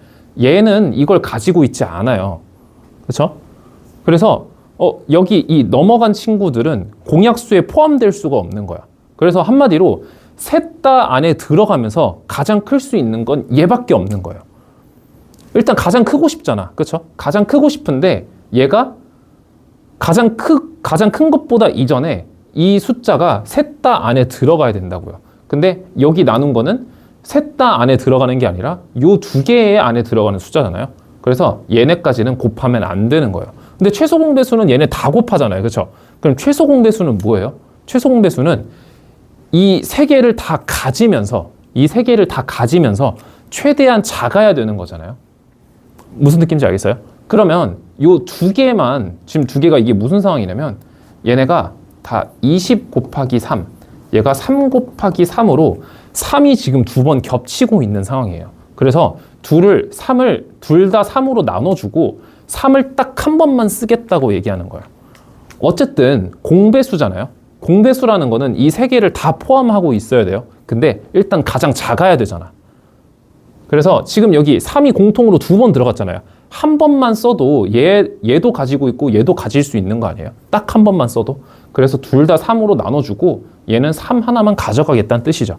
얘는 이걸 가지고 있지 않아요. 그렇죠? 그래서 여기 이 넘어간 친구들은 공약수에 포함될 수가 없는 거야. 그래서 한마디로 셋 다 안에 들어가면서 가장 클 수 있는 건 얘밖에 없는 거예요. 일단 가장 크고 싶잖아. 그렇죠? 가장 크고 싶은데 얘가 가장 큰 것보다 이전에 이 숫자가 셋 다 안에 들어가야 된다고요. 근데 여기 나눈 거는 셋 다 안에 들어가는 게 아니라 요 2개의 안에 들어가는 숫자잖아요. 그래서 얘네까지는 곱하면 안 되는 거예요. 근데 최소 공배수는 얘네 다 곱하잖아요. 그렇죠? 그럼 최소 공배수는 뭐예요? 최소 공배수는 이 3개를 다 가지면서 최대한 작아야 되는 거잖아요. 무슨 느낌인지 알겠어요? 그러면 요 두 개만, 지금 두 개가 이게 무슨 상황이냐면 얘네가 다 20 곱하기 3, 얘가 3 곱하기 3으로 3이 지금 두 번 겹치고 있는 상황이에요. 그래서 둘을 3을 둘 다 3으로 나눠주고 3을 딱 한 번만 쓰겠다고 얘기하는 거예요. 어쨌든 공배수잖아요. 공배수라는 거는 이 세 개를 다 포함하고 있어야 돼요. 근데 일단 가장 작아야 되잖아. 그래서 지금 여기 3이 공통으로 두 번 들어갔잖아요. 한 번만 써도 얘도 가지고 있고 얘도 가질 수 있는 거 아니에요? 딱 한 번만 써도. 그래서 둘 다 3으로 나눠주고 얘는 3 하나만 가져가겠다는 뜻이죠.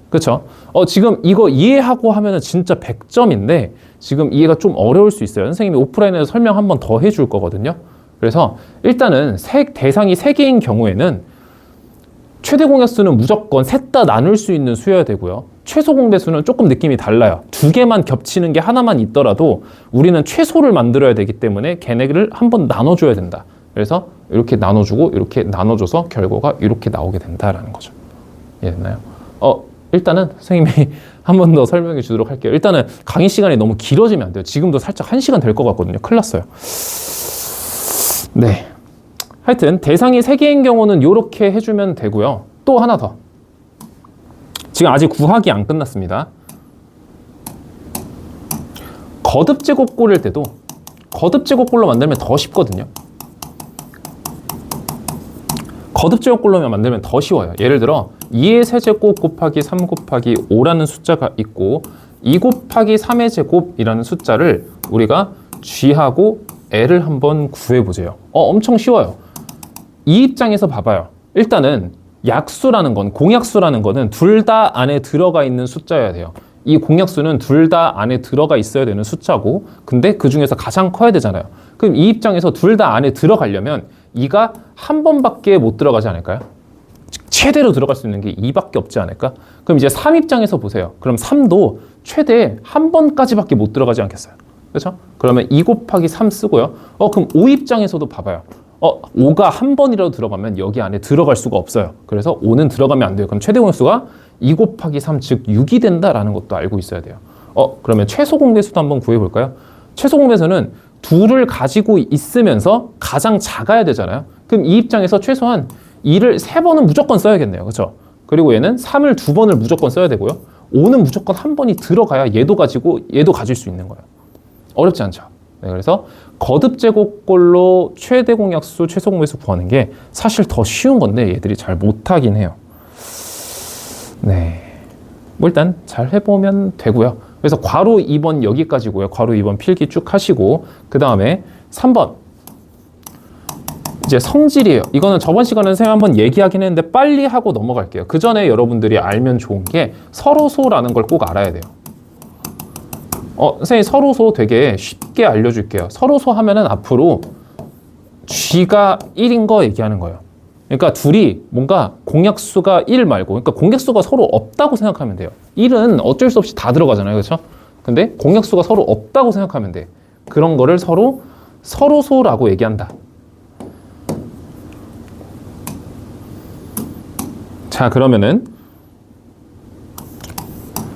그렇죠? 지금 이거 이해하고 하면은 진짜 100점인데 지금 이해가 좀 어려울 수 있어요. 선생님이 오프라인에서 설명 한 번 더 해줄 거거든요. 그래서 일단은 대상이 3개인 경우에는 최대 공약수는 무조건 셋 다 나눌 수 있는 수여야 되고요. 최소 공배수는 조금 느낌이 달라요. 두 개만 겹치는 게 하나만 있더라도 우리는 최소를 만들어야 되기 때문에 걔네를 한번 나눠줘야 된다. 그래서 이렇게 나눠주고 이렇게 나눠줘서 결과가 이렇게 나오게 된다라는 거죠. 이해됐나요? 일단은 선생님이 한 번 더 설명해 주도록 할게요. 일단은 강의 시간이 너무 길어지면 안 돼요. 지금도 살짝 1시간 될 것 같거든요. 큰일 났어요. 네. 하여튼 대상이 3개인 경우는 이렇게 해주면 되고요. 또 하나 더. 지금 아직 구하기 안 끝났습니다. 거듭제곱 꼴일 때도 거듭제곱 꼴로 만들면 더 쉽거든요. 거듭제곱 꼴로 만들면 더 쉬워요. 예를 들어 2의 세제곱 곱하기 3 곱하기 5라는 숫자가 있고 2 곱하기 3의 제곱이라는 숫자를 우리가 G하고 L을 한번 구해보세요. 엄청 쉬워요. 이 입장에서 봐봐요. 일단은 약수라는 건, 공약수라는 거는 둘 다 안에 들어가 있는 숫자여야 돼요. 이 공약수는 둘 다 안에 들어가 있어야 되는 숫자고, 근데 그 중에서 가장 커야 되잖아요. 그럼 이 입장에서 둘 다 안에 들어가려면 2가 한 번밖에 못 들어가지 않을까요? 최대로 들어갈 수 있는 게 2밖에 없지 않을까? 그럼 이제 3 입장에서 보세요. 그럼 3도 최대 한 번까지밖에 못 들어가지 않겠어요? 그렇죠? 그러면 2 곱하기 3 쓰고요. 그럼 5 입장에서도 봐봐요. 5가 한 번이라도 들어가면 여기 안에 들어갈 수가 없어요. 그래서 5는 들어가면 안 돼요. 그럼 최대 공약수가 2 곱하기 3, 즉 6이 된다라는 것도 알고 있어야 돼요. 그러면 최소 공배수도 한번 구해볼까요? 최소 공배수는 둘을 가지고 있으면서 가장 작아야 되잖아요. 그럼 이 입장에서 최소한 2를 3번은 무조건 써야겠네요. 그렇죠? 그리고 얘는 3을 2번을 무조건 써야 되고요. 5는 무조건 한 번이 들어가야 얘도 가지고 얘도 가질 수 있는 거예요. 어렵지 않죠? 네, 그래서 거듭제곱꼴로 최대 공약수, 최소 공배수 구하는 게 사실 더 쉬운 건데 얘들이 잘 못하긴 해요. 네, 뭐 일단 잘 해보면 되고요. 그래서 괄호 2번 여기까지고요. 괄호 2번 필기 쭉 하시고 그 다음에 3번 이제 성질이에요. 이거는 저번 시간에 선생님 한번 얘기하긴 했는데 빨리 하고 넘어갈게요. 그 전에 여러분들이 알면 좋은 게 서로소라는 걸 꼭 알아야 돼요. 선생님 서로소 되게 쉽게 알려줄게요. 서로소 하면은 앞으로 G가 1인 거 얘기하는 거예요. 그러니까 둘이 뭔가 공약수가 1 말고, 그러니까 공약수가 서로 없다고 생각하면 돼요. 1은 어쩔 수 없이 다 들어가잖아요. 그렇죠? 근데 공약수가 서로 없다고 생각하면 돼. 그런 거를 서로소라고 얘기한다. 자, 그러면은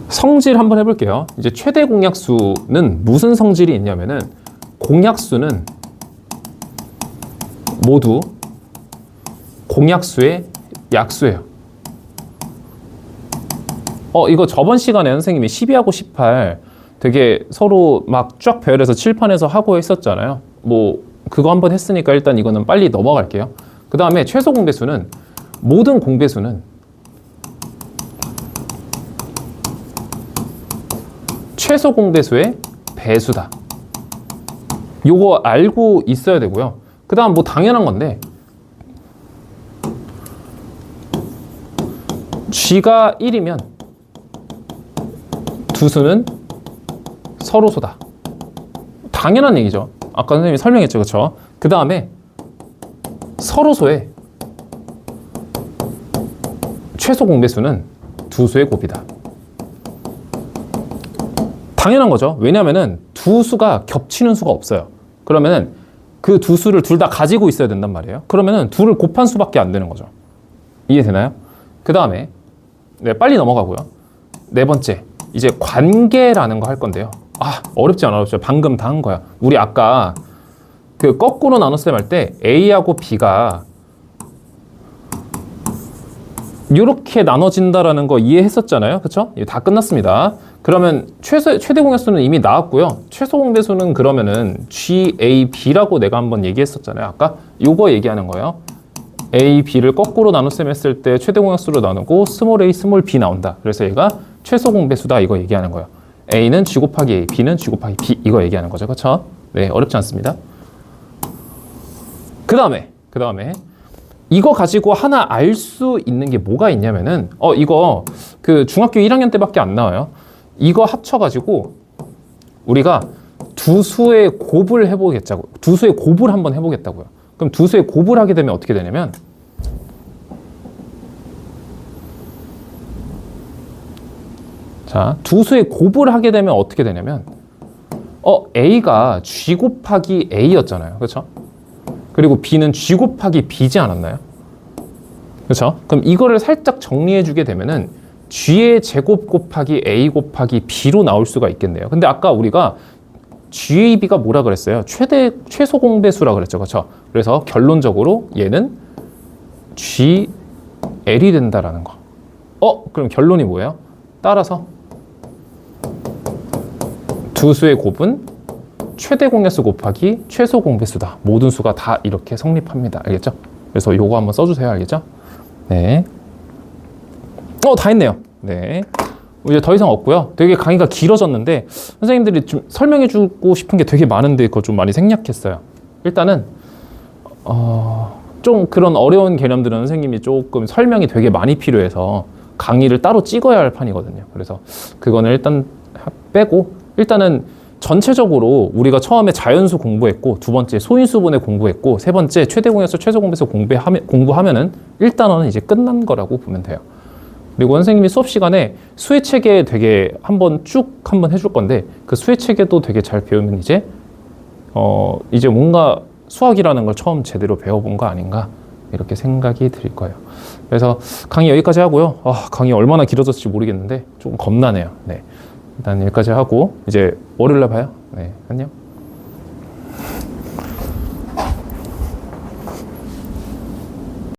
성질 한번 해볼게요. 이제 최대 공약수는 무슨 성질이 있냐면은 공약수는 모두 공약수의 약수예요. 이거 저번 시간에 선생님이 12하고 18 되게 서로 막 쫙 배열해서 칠판에서 하고 했었잖아요. 뭐 그거 한번 했으니까 일단 이거는 빨리 넘어갈게요. 그 다음에 최소 공배수는 모든 공배수는 최소 공배수의 배수다. 요거 알고 있어야 되고요. 그 다음 뭐 당연한 건데 G가 1이면 두 수는 서로소다. 당연한 얘기죠. 아까 선생님이 설명했죠. 그렇죠? 그 다음에 서로소의 최소 공배수는 두 수의 곱이다. 당연한 거죠. 왜냐면은 두 수가 겹치는 수가 없어요. 그러면은 그 두 수를 둘 다 가지고 있어야 된단 말이에요. 그러면은 둘을 곱한 수밖에 안 되는 거죠. 이해되나요? 그 다음에 네, 빨리 넘어가고요. 네 번째, 이제 관계라는 거 할 건데요. 어렵지 않아, 어렵죠. 방금 다 한 거야. 우리 아까 그 거꾸로 나눗셈 할 때 A하고 B가 이렇게 나눠진다라는 거 이해했었잖아요. 그쵸? 이거 다 끝났습니다. 그러면 최대 공약수는 이미 나왔고요. 최소 공배수는 그러면은 GAB라고 내가 한번 얘기했었잖아요. 아까 요거 얘기하는 거예요. A, B를 거꾸로 나눗셈 했을 때 최대 공약수로 나누고 스몰 a, 스몰 b 나온다. 그래서 얘가 최소 공배수다 이거 얘기하는 거예요. A는 G 곱하기 A, B는 G 곱하기 B 이거 얘기하는 거죠. 그렇죠? 네, 어렵지 않습니다. 그 다음에 이거 가지고 하나 알 수 있는 게 뭐가 있냐면은 이거 그 중학교 1학년 때밖에 안 나와요. 이거 합쳐가지고 우리가 두 수의 곱을 해보겠자고, 두 수의 곱을 한번 해보겠다고요. 그럼 두 수의 곱을 하게 되면 어떻게 되냐면 자, 두 수의 곱을 하게 되면 어떻게 되냐면 A가 G 곱하기 A였잖아요. 그렇죠? 그리고 B는 G 곱하기 B지 않았나요? 그렇죠? 그럼 이거를 살짝 정리해 주게 되면은 G의 제곱 곱하기 A 곱하기 B로 나올 수가 있겠네요. 근데 아까 우리가 GAB가 뭐라 그랬어요? 최소 공배수라 그랬죠. 그렇죠? 그래서 결론적으로 얘는 GL이 된다라는 거. 그럼 결론이 뭐예요? 따라서 두 수의 곱은 최대 공약수 곱하기 최소 공배수다. 모든 수가 다 이렇게 성립합니다. 알겠죠? 그래서 요거 한번 써주세요. 알겠죠? 네. 다 했네요. 네. 이제 더 이상 없고요. 되게 강의가 길어졌는데 선생님들이 좀 설명해주고 싶은 게 되게 많은데 그거 좀 많이 생략했어요. 일단은 좀 그런 어려운 개념들은 선생님이 조금 설명이 되게 많이 필요해서 강의를 따로 찍어야 할 판이거든요. 그래서 그거는 일단 빼고 일단은 전체적으로 우리가 처음에 자연수 공부했고 두 번째 소인수분해 공부했고 세 번째 최대 공약수 최소 공배수 공부하면은 1단원은 이제 끝난 거라고 보면 돼요. 그리고 선생님이 수업 시간에 수의 체계 되게 한번 해줄 건데 그 수의 체계도 되게 잘 배우면 이제 뭔가 수학이라는 걸 처음 제대로 배워본 거 아닌가 이렇게 생각이 들 거예요. 그래서 강의 여기까지 하고요. 강의 얼마나 길어졌을지 모르겠는데 조금 겁나네요. 네. 일단 여기까지 하고 이제 월요일에 봐요. 네, 안녕.